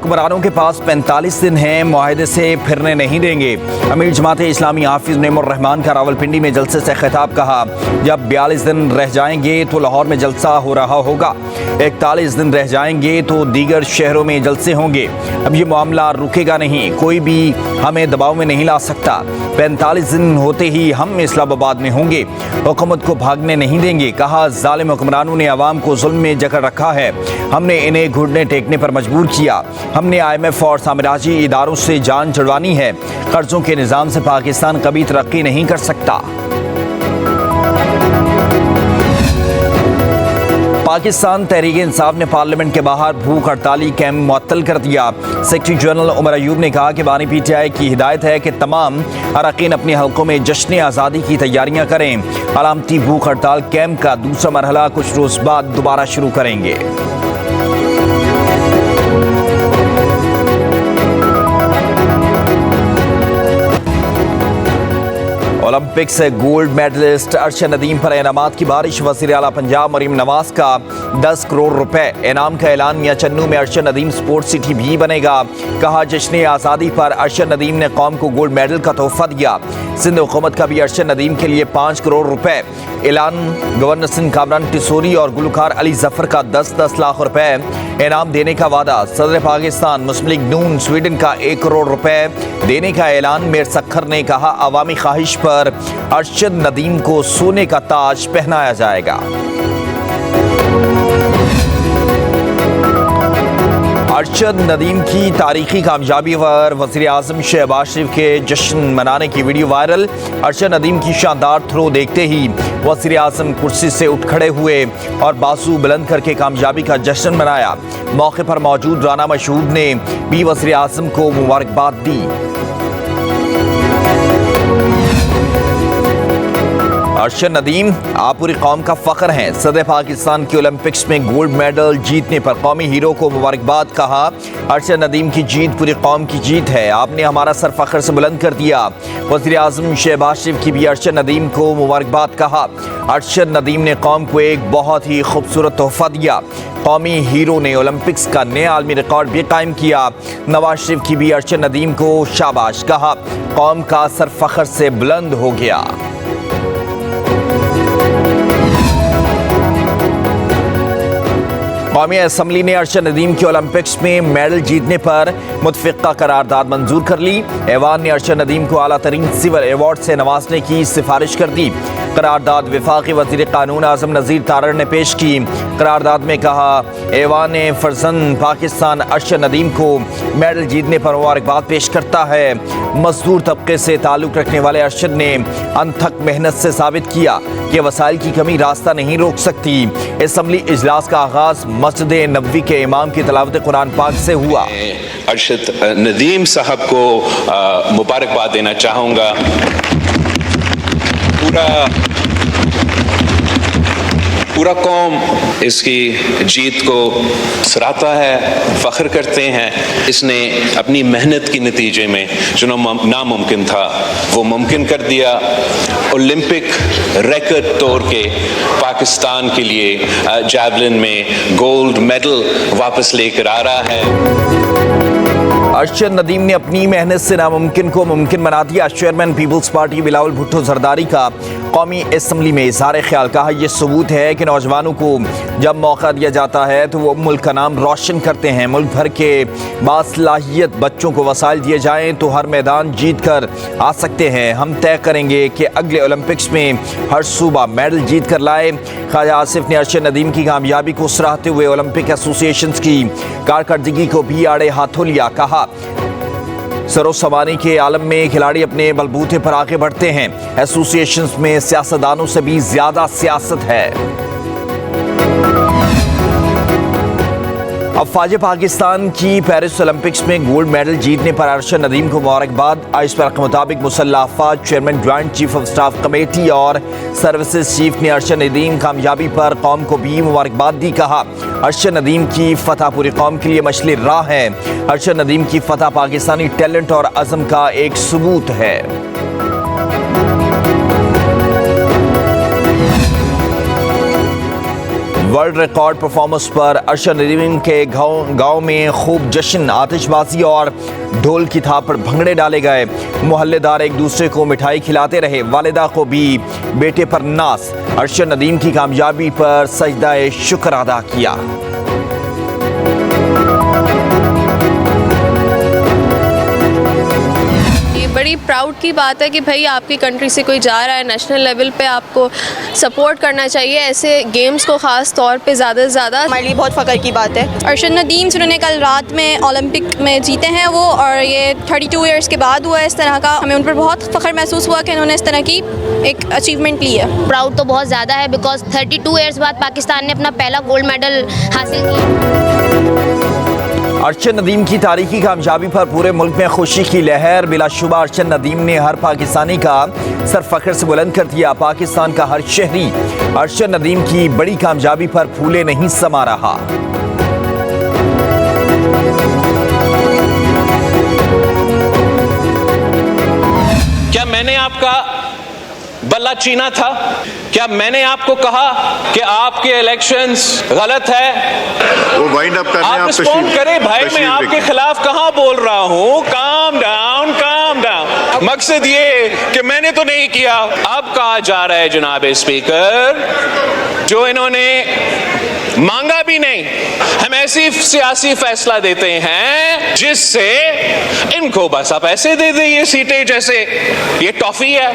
हुक्मरानों के पास 45 दिन हैं, मुआहदे से फिरने नहीं देंगे। अमीर जमाते इस्लामी हाफिज नईमुर रहमान का रावलपिंडी में जलसे से खिताब। कहा, जब 42 दिन रह जाएंगे तो लाहौर में जलसा हो रहा होगा, 41 दिन रह जाएंगे तो दीगर शहरों में जलसे होंगे। अब ये मामला रुकेगा नहीं, कोई भी हमें दबाव में नहीं ला सकता। 45 दिन होते ही हम इस्लामाबाद में होंगे, हुकूमत को भागने नहीं देंगे। कहा, जालिम हुक्मरानों ने अवाम को जुल्म में जकड़ रखा है, हमने इन्हें घुटने टेकने पर मजबूर किया। हमने IMF और साम्राज्यी इदारों से जान छुड़वानी है। कर्जों के निज़ाम से पाकिस्तान कभी तरक्की नहीं कर सकता। पाकिस्तान तहरीक इंसाफ ने पार्लियामेंट के बाहर भूख हड़ताली कैंप मुअत्तल कर दिया। सेक्रेटरी जनरल उमर अयूब ने कहा कि बानी PTI की हिदायत है कि तमाम अरकान अपने हल्कों में जश्न आज़ादी की तैयारियां करें। अलामती भूख हड़ताल कैंप का दूसरा मरहला कुछ रोज बाद दोबारा शुरू करेंगे। ओलंपिक से गोल्ड मेडलिस्ट अरशद नदीम पर इनामात की बारिश। वज़ीर आला पंजाब मरीम नवाज का 10 करोड़ रुपए इनाम का ऐलान। मियां चन्नू में अरशद नदीम स्पोर्ट्स सिटी भी बनेगा। कहा, जश्न आज़ादी पर अरशद नदीम ने कौम को गोल्ड मेडल का तोहफा दिया। सिंध हुकूमत का भी अरशद नदीम के लिए 5 करोड़ रुपए ऐलान। गवर्नर सिंध कामरान टिसोरी और गुलकार अली जफर का 10-10 लाख रुपए इनाम देने का वादा। सदर पाकिस्तान मुस्लिम लीग नून स्वीडन का 1 करोड़ रुपए देने का ऐलान। मीर सखर ने कहा, अवामी ख्वाहिश पर अरशद नदीम को सोने का ताज पहनाया जाएगा। अरशद नदीम की तारीखी कामयाबी पर वज़ीर आज़म शहबाज शरीफ के जश्न मनाने की वीडियो वायरल। अरशद नदीम की शानदार थ्रो देखते ही वज़ीर आज़म कुर्सी से उठ खड़े हुए और बाजू बुलंद करके कामयाबी का जश्न मनाया। मौके पर मौजूद राना मशहूद ने भी वज़ीर आज़म को मुबारकबाद दी। अरशद नदीम, आप पूरी कौम का फ़ख्र हैं। सदर पाकिस्तान के ओलंपिक्स में गोल्ड मेडल जीतने पर कौमी हीरो को मुबारकबाद। कहा, अरशद नदीम की जीत पूरी कौम की जीत है, आपने हमारा सर फ़ख्र से बुलंद कर दिया। वज़ीर आज़म शहबाज शरीफ की भी अरशद नदीम को मुबारकबाद। कहा, अरशद नदीम ने कौम को एक बहुत ही खूबसूरत तोहफा दिया। कौमी हीरो ने ओलंपिक्स का नया आलमी रिकॉर्ड भी कायम किया। नवाज शरीफ की भी अरशद नदीम को शाबाश। कहा, कौम का सर फ़ख्र से बुलंद हो गया। कौमी असम्बली ने अरशद नदीम के ओलंपिक्स में मेडल जीतने पर मुतफ़िक़ा करारदाद मंजूर कर ली। ऐवान ने अरशद नदीम को आला तरीन सिविल अवार्ड से नवाजने की सिफारिश कर दी। करारदाद वफाकी वज़ीर कानून आज़म नज़ीर तारड़ ने पेश की। करारदाद में कहा, ऐवान ने फर्जंद पाकिस्तान अरशद नदीम को मेडल जीतने पर मुबारकबाद पेश करता है। मजदूर तबके से ताल्लुक़ रखने वाले अरशद ने अनथक मेहनत से साबित किया कि वसाइल की कमी रास्ता नहीं रोक सकती। असम्बली इजलास का आगाज़ मस्जिद नबवी के इमाम की तिलावत कुरान पाक से हुआ। अरशद नदीम साहब को मुबारकबाद देना चाहूँगा। पूरा कौम इसकी जीत को सराहता है, फ़ख्र करते हैं। इसने अपनी मेहनत के नतीजे में जो नामुमकिन था वो मुमकिन कर दिया। ओलंपिक रिकॉर्ड तोड़ के पाकिस्तान के लिए जैवलिन में गोल्ड मेडल वापस लेकर आ रहा है। अरशद नदीम ने अपनी मेहनत से नामुमकिन को मुमकिन बना दिया। चेयरमैन पीपल्स पार्टी बिलावल भुट्टो जरदारी का कौमी असम्बली में इज़हार ख्याल। कहा, यह सबूत है कि नौजवानों को जब मौका दिया जाता है तो वो मुल्क का नाम रोशन करते हैं। मुल्क भर के बासलाहियत बच्चों को वसाइल दिए जाएँ तो हर मैदान जीत कर आ सकते हैं। हम तय करेंगे कि अगले ओलंपिक्स में हर सूबा मेडल जीत कर लाए। ख्वाजा आसिफ ने अरशद नदीम की कामयाबी को सराहते हुए ओलंपिक एसोसिएशन की कारकर्दगी को भी आड़े हाथों लिया। कहा, सरोसमानी के आलम में खिलाड़ी अपने बलबूते पर आगे बढ़ते हैं। एसोसिएशंस में सियासतदानों से भी ज्यादा सियासत है। अफवाज पाकिस्तान की पेरिस ओलंपिक्स में गोल्ड मेडल जीतने पर अरशद नदीम को मुबारकबाद। इस पर के मुताबिक मुसल्लह अफवाज chairman joint chief of staff committee और सर्विसेज चीफ ने अरशद नदीम कामयाबी पर कौम को भी मुबारकबाद दी। कहा, अरशद नदीम की फतह पूरी कौम के लिए मशली राह है। अरशद नदीम की फतह पाकिस्तानी टैलेंट और अज़म का एक सबूत है। वर्ल्ड रिकॉर्ड परफॉर्मेंस पर अरशद नदीम के गांव में खूब जश्न, आतिशबाजी और ढोल की थाप पर भंगड़े डाले गए। मोहल्लेदार एक दूसरे को मिठाई खिलाते रहे। वालिदा को भी बेटे पर नाज। अरशद नदीम की कामयाबी पर सजदा-ए शुक्र अदा किया। बड़ी प्राउड की बात है कि भाई आपकी कंट्री से कोई जा रहा है नेशनल लेवल पे, आपको सपोर्ट करना चाहिए ऐसे गेम्स को, ख़ास तौर पे ज़्यादा से ज़्यादा। हमारे लिए बहुत फ़ख्र की बात है। अरशद नदीम जिन्होंने कल रात में ओलंपिक में जीते हैं वो, और ये 32 ईयर्स के बाद हुआ है इस तरह का। हमें उन पर बहुत फ़ख्र महसूस हुआ कि उन्होंने इस तरह की एक अचीवमेंट ली है। प्राउड तो बहुत ज़्यादा है बिकॉज 32 ईयर्स बाद पाकिस्तान ने अपना पहला गोल्ड मेडल हासिल किया। अरशद नदीम की तारीखी कामयाबी पर पूरे मुल्क में खुशी की लहर। बिलाशुबा अरशद नदीम ने हर पाकिस्तानी का सर फख्र से बुलंद कर दिया। पाकिस्तान का हर शहरी अरशद नदीम की बड़ी कामयाबी पर फूले नहीं समा रहा। क्या मैंने आपका बल्ला चीना था? क्या मैंने आपको कहा कि आपके इलेक्शंस गलत है? वो वाइंड अप करने आप रिस्पॉन्ड करें भाई, मैं आपके खिलाफ कहां बोल रहा हूं? Calm down, calm down. मकसद ये कि मैंने तो नहीं किया। अब कहा जा रहा है जनाब स्पीकर, जो इन्होंने मांगा भी नहीं, हम ऐसी सियासी फैसला देते हैं जिससे इनको बस आप ऐसे दे दें ये सीटें जैसे ये टॉफी है।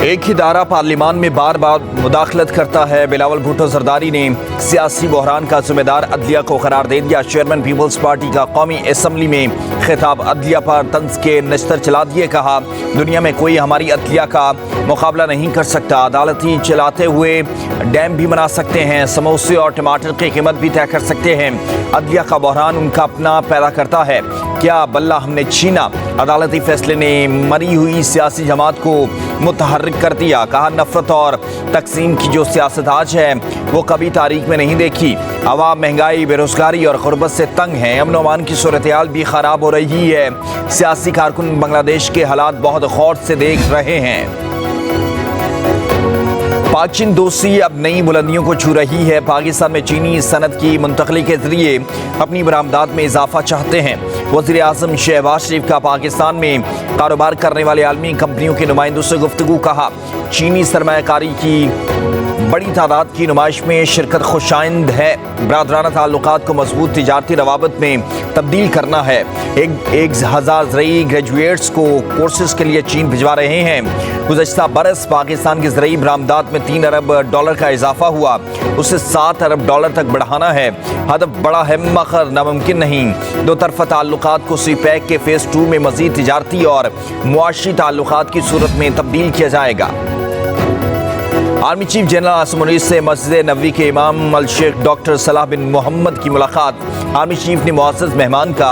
एक ही दायरा पार्लियामान में बार बार मुदाखलत करता है। बिलावल भुट्टो जरदारी ने सियासी बहरान का जिम्मेदार अदलिया को करार दे दिया। चेयरमैन पीपल्स पार्टी का कौमी असम्बली में खिताब अदलिया पर तंज के नश्तर चला दिए। कहा, दुनिया में कोई हमारी अदलिया का मुकाबला नहीं कर सकता। अदालती चलाते हुए डैम भी बना सकते हैं, समोसे और टमाटर की कीमत भी तय कर सकते हैं। अदलिया का बहरान उनका अपना पैदा करता है। क्या बल्ला हमने छीना? अदालती फैसले ने मरी हुई सियासी जमात को मुतहर्रिक कर दिया। कहा, नफरत और तकसीम की जो सियासत आज है वो कभी तारीख में नहीं देखी। अवाम महंगाई, बेरोजगारी और गुर्बत से तंग हैं। अमन अमान की सूरत-ए-हाल भी खराब हो रही है। सियासी कारकुन बांग्लादेश के हालात बहुत गौर से देख रहे हैं। पाक चीन दोस्ती अब नई बुलंदियों को छू रही है। पाकिस्तान में चीनी सनत की मुंतकली के जरिए अपनी बरामदात में इजाफा चाहते हैं। वज़ीर आज़म शहबाज शरीफ का पाकिस्तान में कारोबार करने वाले आलमी कंपनियों के नुमाइंदों से गुफ्तगू। कहा, चीनी सरमायाकारी की बड़ी तादाद की नुमाइश में शिरकत खुशाइंद है। बरादराना ताल्लुकात को मजबूत तिजारती रवाबत में तब्दील करना है। 1000 ज़रई ग्रेजुएट्स को कोर्सेज के लिए चीन भिजवा रहे हैं। गुज़श्ता बरस पाकिस्तान की ज़रई बरामदात में $3 अरब का इजाफा हुआ, उसे $7 अरब तक बढ़ाना है। हदफ बड़ा है मगर नामुमकिन नहीं। दो तरफ़ा ताल्लुकात को सीपैक के फ़ेज़ 2 में मज़ीद तिजारती और मुआशी ताल्लुकात की सूरत में तब्दील किया जाएगा। Army chief general Asim Munir से मस्जिद नबवी के इमाम अल शेख डॉक्टर सलाह बिन मोहम्मद की मुलाकात। आर्मी चीफ ने मुअज़्ज़ज़ मेहमान का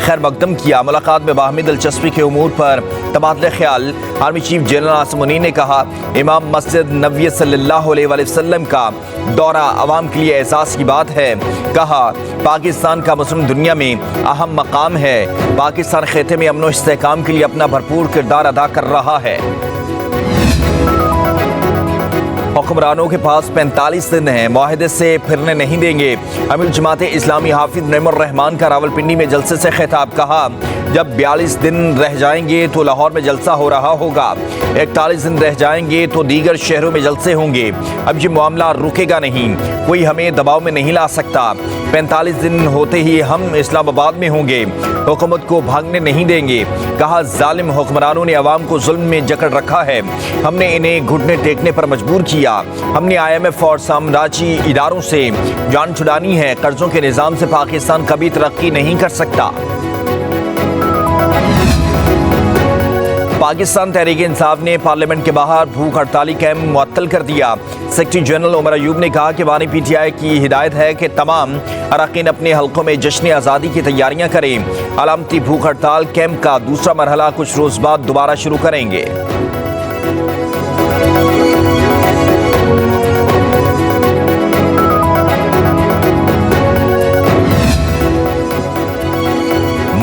खैर मकदम किया। मुलाकात में बाहमी दिलचस्पी के उमूर पर तबादला ख्याल। Army chief general Asim Munir ने कहा, इमाम मस्जिद नबवी सल्लल्लाहु अलैहि वसल्लम का दौरा अवाम के लिए एहसास की बात है। कहा, पाकिस्तान का मुस्लिम दुनिया में अहम मकाम है। पाकिस्तान खिते में अमन व इस्तेहकाम के लिए अपना भरपूर किरदार अदा कर रहा है। हुक्मरानों के पास 45 दिन हैं, मुआहदे से फिरने नहीं देंगे। अमीर जमात इस्लामी हाफिज नईमुर रहमान का रावलपिंडी में जलसे से खिताब। कहा, जब 42 दिन रह जाएंगे तो लाहौर में जलसा हो रहा होगा, 41 दिन रह जाएंगे तो दीगर शहरों में जलसे होंगे। अब ये मामला रुकेगा नहीं, कोई हमें दबाव में नहीं ला सकता। 45 दिन होते ही हम इस्लामाबाद में होंगे, हुकूमत को भागने नहीं देंगे। कहा, जालिम हुक्मरानों ने अवाम को जुल्म में जकड़ रखा है। हमने इन्हें घुटने टेकने पर मजबूर किया। हमने IMF और साम्राज्यी इदारों से जान छुड़ानी है। कर्जों के निज़ाम से पाकिस्तान कभी तरक्की नहीं कर सकता। पाकिस्तान तहरीक इंसाफ ने पार्लियामेंट के बाहर भूख हड़ताली कैंप मुअत्तल कर दिया। सेक्रेटरी जनरल उमर अयूब ने कहा कि बानी PTI की हिदायत है कि तमाम अरकान अपने हल्कों में जश्न आज़ादी की तैयारियां करें। अलामती भूख हड़ताल कैंप का दूसरा मरहला कुछ रोज बाद दोबारा शुरू करेंगे।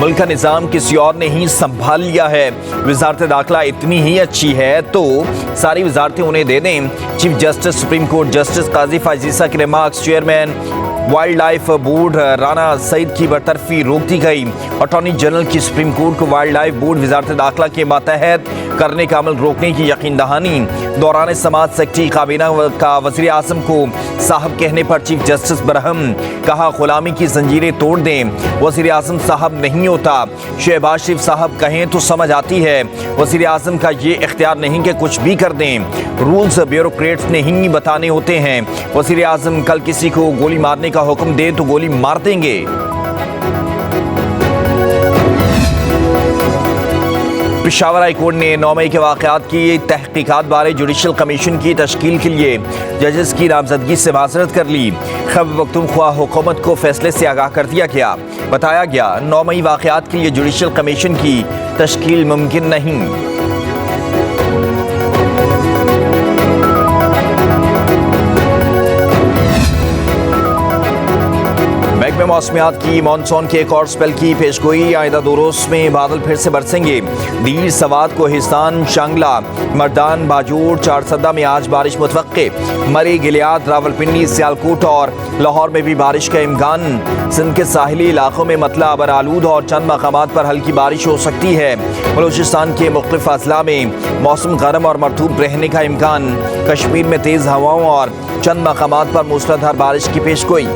मुल्क का निज़ाम किसी और ने ही संभाल लिया है। वजारत दाखिला इतनी ही अच्छी है तो सारी वजारतें उन्हें दे दें। Chief justice supreme court justice Qazi Faez Isa के remarks. Chairman wildlife board Rana Saeed की बरतरफी रोक दी गई। अटॉर्नी जनरल की सुप्रीम कोर्ट को वाइल्ड लाइफ बोर्ड वजारत दाखिला के मातहत करने का अमल रोकने की यकीन दहानी। दौरान समाज सेक्रेटरी काबीना का वज़ीर आज़म को साहब कहने पर चीफ जस्टिस बरहम। कहा गुलामी की जंजीरें तोड़ दें, वज़ीर आज़म साहब नहीं होता। शहबाज शरीफ साहब कहें तो समझ आती है, वज़ीर आज़म का ये इख्तियार नहीं कि कुछ भी कर दें। रूल्स ब्यूरोक्रेट्स ने ही बताने होते हैं। वज़ीर आज़म कल किसी को गोली मारने का हुक्म दे तो गोली मार देंगे। पेशावर हाई कोर्ट ने 9 मई के वाक़यात की तहकीकात बारे जुडिशल कमीशन की तश्कील के लिए जजेस की नामजदगी से माज़रत कर ली। खैबर पख्तूनख्वा हुकूमत को फैसले से आगाह कर दिया गया। बताया गया 9 मई वाक़यात के लिए जुडिशल कमीशन की तश्कील मुमकिन नहीं। महकमे मौसमियात की मानसून के एक और स्पेल की पेशगोई। आइंदा 2 रोज में बादल फिर से बरसेंगे। दीर, सवात, कोहिस्तान, शांगला, मर्दान, बाजूर, चारसदा में आज बारिश मुतवक्के। मरी, गिलियाद, रावलपिंडी, सियालकोट और लाहौर में भी बारिश का इम्कान। सिंध के साहिली इलाकों में मतला अबर आलूद और चंद मकामात पर हल्की बारिश हो सकती है। बलूचिस्तान के मुख्तलिफ अजला में मौसम गर्म और मरतूब रहने का इम्कान। कश्मीर में तेज़ हवाओं और चंद मकामात पर मूसलाधार बारिश की पेशगोई।